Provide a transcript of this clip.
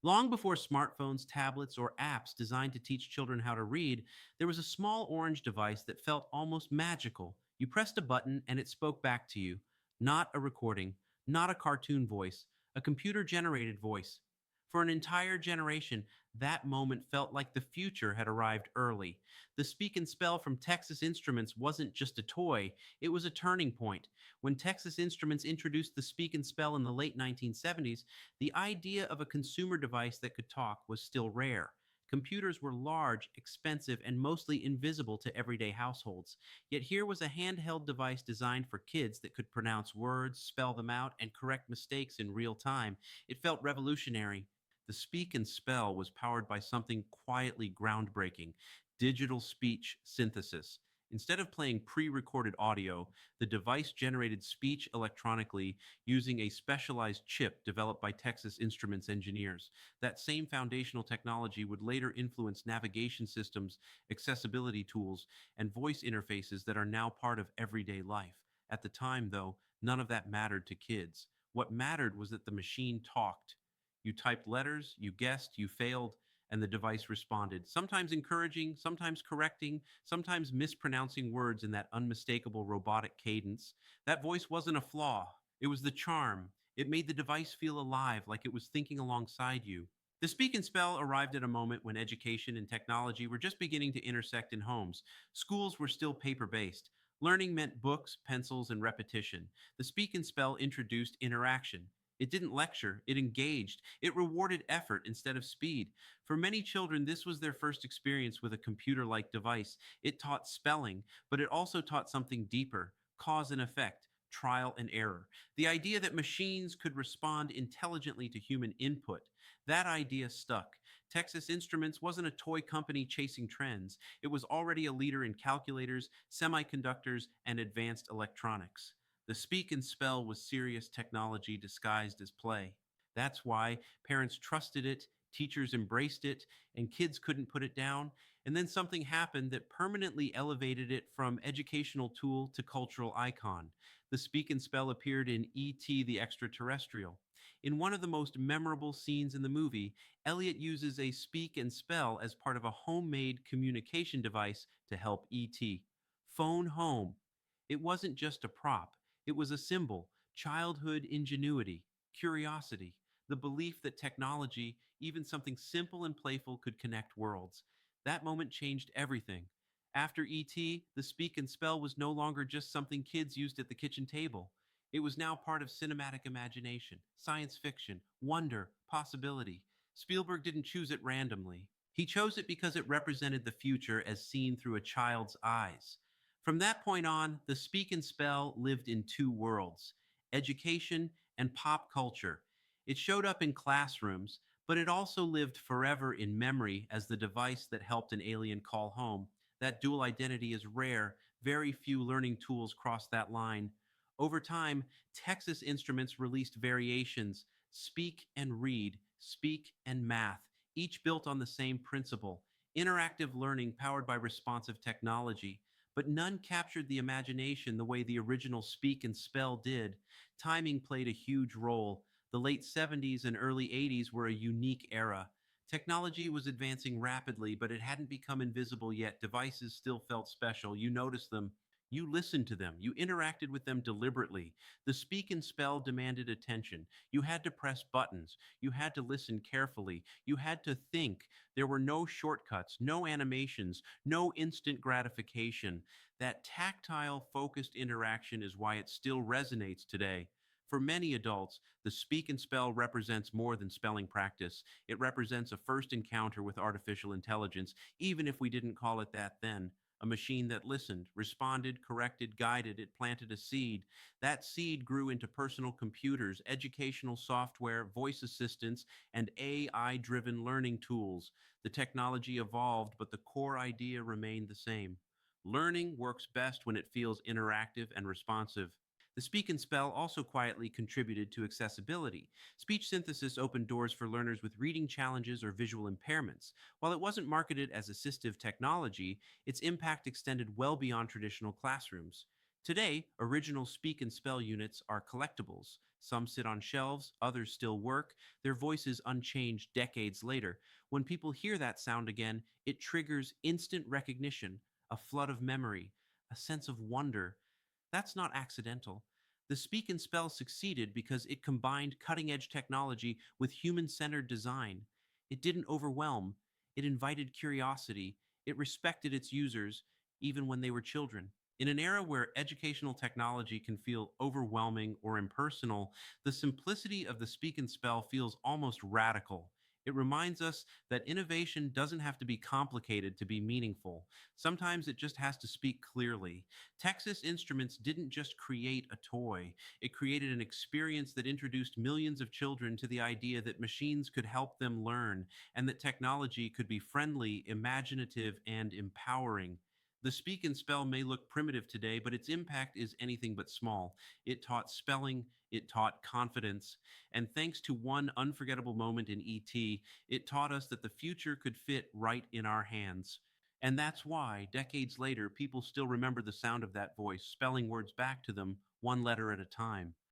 Long before smartphones, tablets, or apps designed to teach children how to read, there was a small orange device that felt almost magical. You pressed a button and it spoke back to you. Not a recording, not a cartoon voice, a computer generated voice. For an entire generation, that moment felt like the future had arrived early. The Speak and Spell from Texas Instruments wasn't just a toy, it was a turning point. When Texas Instruments introduced the Speak and Spell in the late 1970s, the idea of a consumer device that could talk was still rare. Computers were large, expensive, and mostly invisible to everyday households. Yet here was a handheld device designed for kids that could pronounce words, spell them out, and correct mistakes in real time. It felt revolutionary. The Speak and Spell was powered by something quietly groundbreaking: digital speech synthesis. Instead of playing pre recorded audio, the device generated speech electronically using a specialized chip developed by Texas Instruments engineers. That same foundational technology would later influence navigation systems, accessibility tools, and voice interfaces that are now part of everyday life. At the time, though, none of that mattered to kids. What mattered was that the machine talked. You typed letters, you guessed, you failed, and the device responded, sometimes encouraging, sometimes correcting, sometimes mispronouncing words in that unmistakable robotic cadence. That voice wasn't a flaw, it was the charm. It made the device feel alive, like it was thinking alongside you. The Speak and Spell arrived at a moment when education and technology were just beginning to intersect in homes. Schools were still paper based. Learning meant books, pencils, and repetition. The Speak and Spell introduced interaction. It didn't lecture, it engaged. It rewarded effort instead of speed. For many children, this was their first experience with a computer like device. It taught spelling, but it also taught something deeper: cause and effect, trial and error. The idea that machines could respond intelligently to human input. That idea stuck. Texas Instruments wasn't a toy company chasing trends, it was already a leader in calculators, semiconductors, and advanced electronics. The Speak and Spell was serious technology disguised as play. That's why parents trusted it, teachers embraced it, and kids couldn't put it down. And then something happened that permanently elevated it from educational tool to cultural icon. The Speak and Spell appeared in E.T. the Extra-Terrestrial. In one of the most memorable scenes in the movie, Elliott uses a Speak and Spell as part of a homemade communication device to help E.T. Phone home. It wasn't just a prop, it was a symbol: childhood ingenuity, curiosity, the belief that technology, even something simple and playful, could connect worlds. That moment changed everything. After ET, the Speak and Spell was no longer just something kids used at the kitchen table. It was now part of cinematic imagination, science fiction, wonder, possibility. Spielberg didn't choose it randomly. He chose it because it represented the future as seen through a child's eyes. From that point on, the Speak and Spell lived in two worlds: education and pop culture. It showed up in classrooms, but it also lived forever in memory as the device that helped an alien call home. That dual identity is rare. Very few learning tools cross that line. Over time, Texas Instruments released variations: Speak and Read, Speak and Math, each built on the same principle: interactive learning powered by responsive technology. But none captured the imagination the way the original Speak and Spell did. Timing played a huge role. The late 70s and early 80s were a unique era. Technology was advancing rapidly, but it hadn't become invisible yet. Devices still felt special. You noticed them. You listened to them. You interacted with them deliberately. The Speak and Spell demanded attention. You had to press buttons. You had to listen carefully. You had to think. There were no shortcuts, no animations, no instant gratification. That tactile, focused interaction is why it still resonates today. For many adults, the Speak and Spell represents more than spelling practice. It represents a first encounter with artificial intelligence, even if we didn't call it that then. A machine that listened, responded, corrected, guided. It planted a seed. That seed grew into personal computers, educational software, voice assistants, and AI driven learning tools. The technology evolved, but the core idea remained the same. Learning works best when it feels interactive and responsive. The Speak and Spell also quietly contributed to accessibility. Speech synthesis opened doors for learners with reading challenges or visual impairments. While it wasn't marketed as assistive technology, its impact extended well beyond traditional classrooms. Today, original Speak and Spell units are collectibles. Some sit on shelves, others still work, their voices unchanged decades later. When people hear that sound again, it triggers instant recognition, a flood of memory, a sense of wonder. That's not accidental. The Speak and Spell succeeded because it combined cutting edge technology with human centered design. It didn't overwhelm, it invited curiosity, it respected its users, even when they were children. In an era where educational technology can feel overwhelming or impersonal, the simplicity of the Speak and Spell feels almost radical. It reminds us that innovation doesn't have to be complicated to be meaningful. Sometimes it just has to speak clearly. Texas Instruments didn't just create a toy, it created an experience that introduced millions of children to the idea that machines could help them learn and that technology could be friendly, imaginative, and empowering. The Speak and Spell may look primitive today, but its impact is anything but small. It taught spelling, it taught confidence, and thanks to one unforgettable moment in ET, it taught us that the future could fit right in our hands. And that's why, decades later, people still remember the sound of that voice, spelling words back to them one letter at a time.